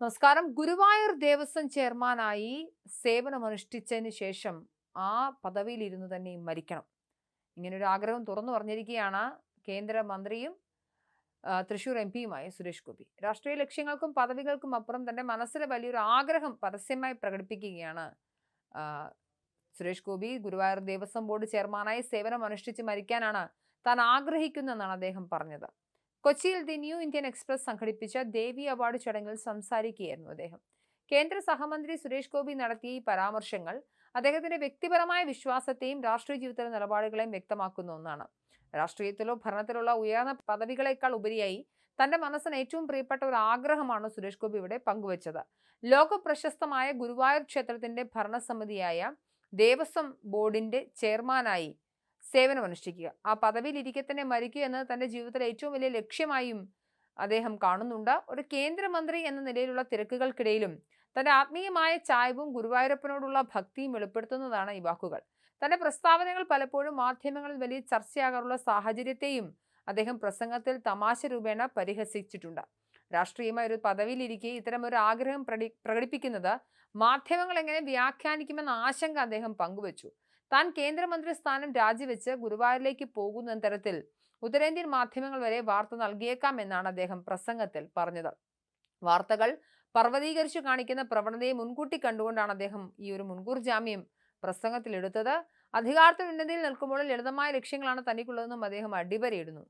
നമസ്കാരം. ഗുരുവായൂർ ദേവസ്വം ചെയർമാനായി സേവനമനുഷ്ഠിച്ചതിന് ശേഷം ആ പദവിയിൽ ഇരുന്ന് തന്നെ മരിക്കണം. ഇങ്ങനൊരു ആഗ്രഹം തുറന്നു പറഞ്ഞിരിക്കുകയാണ് കേന്ദ്രമന്ത്രിയും തൃശൂർ എംപിയുമായ സുരേഷ് ഗോപി. രാഷ്ട്രീയ ലക്ഷ്യങ്ങൾക്കും പദവികൾക്കും അപ്പുറം തന്റെ മനസ്സിലെ വലിയൊരു ആഗ്രഹം പരസ്യമായി പ്രകടിപ്പിക്കുകയാണ് സുരേഷ് ഗോപി. ഗുരുവായൂർ ദേവസ്വം ബോർഡ് ചെയർമാനായി സേവനമനുഷ്ഠിച്ച് മരിക്കാനാണ് താൻ ആഗ്രഹിക്കുന്നതെന്നാണ് അദ്ദേഹം പറഞ്ഞത്. കൊച്ചിയിൽ ദി ന്യൂ ഇന്ത്യൻ എക്സ്പ്രസ് സംഘടിപ്പിച്ച ദേവി അവാർഡ് ചടങ്ങിൽ സംസാരിക്കുകയായിരുന്നു അദ്ദേഹം. കേന്ദ്ര സഹമന്ത്രി സുരേഷ് ഗോപി നടത്തിയ ഈ പരാമർശങ്ങൾ അദ്ദേഹത്തിന്റെ വ്യക്തിപരമായ വിശ്വാസത്തെയും രാഷ്ട്രീയ ജീവിതത്തിലെ നിലപാടുകളെയും വ്യക്തമാക്കുന്ന ഒന്നാണ്. രാഷ്ട്രീയത്തിലോ ഭരണത്തിലുള്ള ഉയർന്ന പദവികളെക്കാൾ ഉപരിയായി തന്റെ മനസ്സിന് ഏറ്റവും പ്രിയപ്പെട്ട ഒരു ആഗ്രഹമാണ് സുരേഷ് ഗോപി ഇവിടെ പങ്കുവച്ചത്. ലോക പ്രശസ്തമായ ഗുരുവായൂർ ക്ഷേത്രത്തിന്റെ ഭരണസമിതിയായ ദേവസ്വം ബോർഡിന്റെ ചെയർമാനായി സേവനമനുഷ്ഠിക്കുക, ആ പദവിയിൽ ഇരിക്കെ തന്നെ മരിക്കുക എന്നത് തന്റെ ജീവിതത്തിലെ ഏറ്റവും വലിയ ലക്ഷ്യമായും അദ്ദേഹം കാണുന്നുണ്ട്. ഒരു കേന്ദ്രമന്ത്രി എന്ന നിലയിലുള്ള തിരക്കുകൾക്കിടയിലും തന്റെ ആത്മീയമായ ചായ്വും ഗുരുവായൂരപ്പനോടുള്ള ഭക്തിയും വെളിപ്പെടുത്തുന്നതാണ് ഈ വാക്കുകൾ. തന്റെ പ്രസ്താവനകൾ പലപ്പോഴും മാധ്യമങ്ങളിൽ വലിയ ചർച്ചയാകാറുള്ള സാഹചര്യത്തെയും അദ്ദേഹം പ്രസംഗത്തിൽ തമാശ രൂപേണ പരിഹസിച്ചിട്ടുണ്ട്. രാഷ്ട്രീയമായ ഒരു പദവിയിലിരിക്കെ ഇത്തരം ഒരു ആഗ്രഹം പ്രകടിപ്പിക്കുന്നത് മാധ്യമങ്ങൾ എങ്ങനെ വ്യാഖ്യാനിക്കുമെന്ന ആശങ്ക അദ്ദേഹം പങ്കുവച്ചു. താൻ കേന്ദ്രമന്ത്രി സ്ഥാനം രാജിവെച്ച് ഗുരുവായൂരിലേക്ക് പോകുന്ന തരത്തിൽ ഉത്തരേന്ത്യൻ മാധ്യമങ്ങൾ വരെ വാർത്ത നൽകിയേക്കാം എന്നാണ് അദ്ദേഹം പ്രസംഗത്തിൽ പറഞ്ഞത്. വാർത്തകൾ പർവ്വതീകരിച്ചു കാണിക്കുന്ന പ്രവണതയെ മുൻകൂട്ടി കണ്ടുകൊണ്ടാണ് അദ്ദേഹം ഈ ഒരു മുൻകൂർ ജാമ്യം പ്രസംഗത്തിൽ എടുത്തത്. അധികാരത്തിൽ ഉന്നതിയിൽ നിൽക്കുമ്പോൾ ലളിതമായ ലക്ഷ്യങ്ങളാണ് തനിക്കുള്ളതെന്നും അദ്ദേഹം അടിവരയിടുന്നു.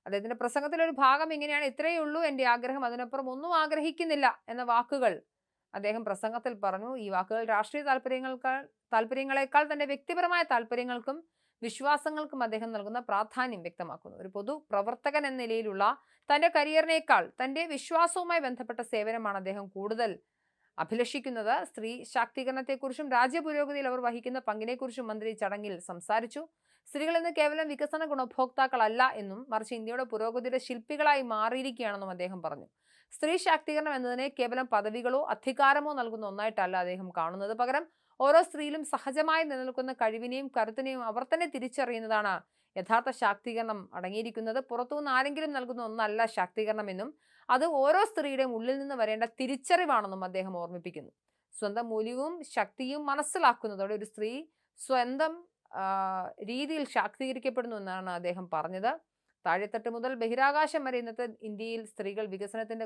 അദ്ദേഹത്തിന്റെ പ്രസംഗത്തിലെ ഒരു ഭാഗം ഇങ്ങനെയാണ്: ഇത്രയേ ഉള്ളൂ എന്റെ ആഗ്രഹം, അതിനപ്പുറം ഒന്നും ആഗ്രഹിക്കുന്നില്ല എന്ന വാക്കുകൾ അദ്ദേഹം പ്രസംഗത്തിൽ പറഞ്ഞു. ഈ വാക്കുകൾ രാഷ്ട്രീയ താല്പര്യങ്ങളെക്കാൾ തന്റെ വ്യക്തിപരമായ താല്പര്യങ്ങൾക്കും വിശ്വാസങ്ങൾക്കും അദ്ദേഹം നൽകുന്ന പ്രാധാന്യം വ്യക്തമാക്കുന്നു. ഒരു പൊതു പ്രവർത്തകൻ എന്ന നിലയിലുള്ള തന്റെ കരിയറിനേക്കാൾ തന്റെ വിശ്വാസവുമായി ബന്ധപ്പെട്ട സേവനമാണ് അദ്ദേഹം കൂടുതൽ അഭിലഷിക്കുന്നത്. സ്ത്രീ ശാക്തീകരണത്തെക്കുറിച്ചും രാജ്യപുരോഗതിയിൽ അവർ വഹിക്കുന്ന പങ്കിനെക്കുറിച്ചും മന്ത്രി ചടങ്ങിൽ സംസാരിച്ചു. സ്ത്രീകൾ ഇന്ന് കേവലം വികസന ഗുണഭോക്താക്കളല്ല എന്നും മറിച്ച് ഇന്ത്യയുടെ പുരോഗതിയുടെ ശില്പികളായി മാറിയിരിക്കുകയാണെന്നും അദ്ദേഹം പറഞ്ഞു. സ്ത്രീ ശാക്തീകരണം എന്നതിനെ കേവലം പദവികളോ അധികാരമോ നൽകുന്ന ഒന്നായിട്ടല്ല അദ്ദേഹം കാണുന്നത്. പകരം ഓരോ സ്ത്രീയിലും സഹജമായി നിലനിൽക്കുന്ന കഴിവിനെയും കരുത്തിനെയും അവർ തന്നെ തിരിച്ചറിയുന്നതാണ് യഥാർത്ഥ ശാക്തീകരണം അടങ്ങിയിരിക്കുന്നത്. പുറത്തുനിന്ന് ആരെങ്കിലും നൽകുന്ന ഒന്നല്ല ശാക്തീകരണം എന്നും അത് ഓരോ സ്ത്രീയുടെയും ഉള്ളിൽ നിന്ന് വരേണ്ട തിരിച്ചറിവാണെന്നും അദ്ദേഹം ഓർമ്മിപ്പിക്കുന്നു. സ്വന്തം മൂല്യവും ശക്തിയും മനസ്സിലാക്കുന്നതോടെ ഒരു സ്ത്രീ സ്വന്തം രീതിയിൽ ശാക്തീകരിക്കപ്പെടുന്നു എന്നാണ് അദ്ദേഹം പറഞ്ഞത്. താഴെത്തട്ട് മുതൽ ബഹിരാകാശം വരെ ഇന്നത്തെ ഇന്ത്യയിൽ സ്ത്രീകൾ വികസനത്തിന്റെ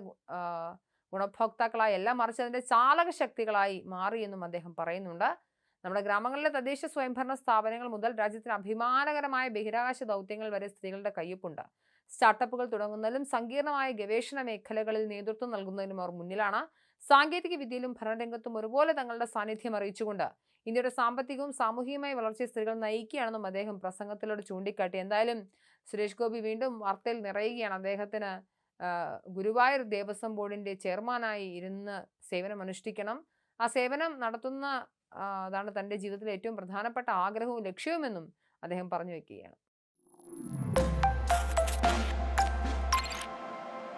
ഗുണഭോക്താക്കളായല്ല, മറിച്ച് അതിന്റെ ചാലക ശക്തികളായി മാറിയെന്നും അദ്ദേഹം പറയുന്നുണ്ട്. നമ്മുടെ ഗ്രാമങ്ങളിലെ തദ്ദേശ സ്വയംഭരണ സ്ഥാപനങ്ങൾ മുതൽ രാജ്യത്തിന് അഭിമാനകരമായ ബഹിരാകാശ ദൗത്യങ്ങൾ വരെ സ്ത്രീകളുടെ കയ്യൊപ്പുണ്ട്. സ്റ്റാർട്ടപ്പുകൾ തുടങ്ങുന്നതിലും സങ്കീർണമായ ഗവേഷണ മേഖലകളിൽ നേതൃത്വം നൽകുന്നതിലും അവർ മുന്നിലാണ്. സാങ്കേതിക വിദ്യയിലും ഭരണരംഗത്തും ഒരുപോലെ തങ്ങളുടെ സാന്നിധ്യം അറിയിച്ചുകൊണ്ട് ഇന്ത്യയുടെ സാമ്പത്തികവും സാമൂഹികമായ വളർച്ചയെ സ്ത്രീകൾ നയിക്കുകയാണെന്നും അദ്ദേഹം പ്രസംഗത്തിലൂടെ ചൂണ്ടിക്കാട്ടി. എന്തായാലും സുരേഷ് ഗോപി വീണ്ടും വാർത്തയിൽ നിറയുകയാണ്. അദ്ദേഹത്തിന് ഗുരുവായൂർ ദേവസ്വം ബോർഡിന്റെ ചെയർമാനായി ഇരുന്ന് സേവനമനുഷ്ഠിക്കണം. ആ സേവനം നടത്തുന്ന അതാണ് തന്റെ ജീവിതത്തിലെ ഏറ്റവും പ്രധാനപ്പെട്ട ആഗ്രഹവും ലക്ഷ്യവുമെന്നും അദ്ദേഹം പറഞ്ഞു വെക്കുകയാണ്.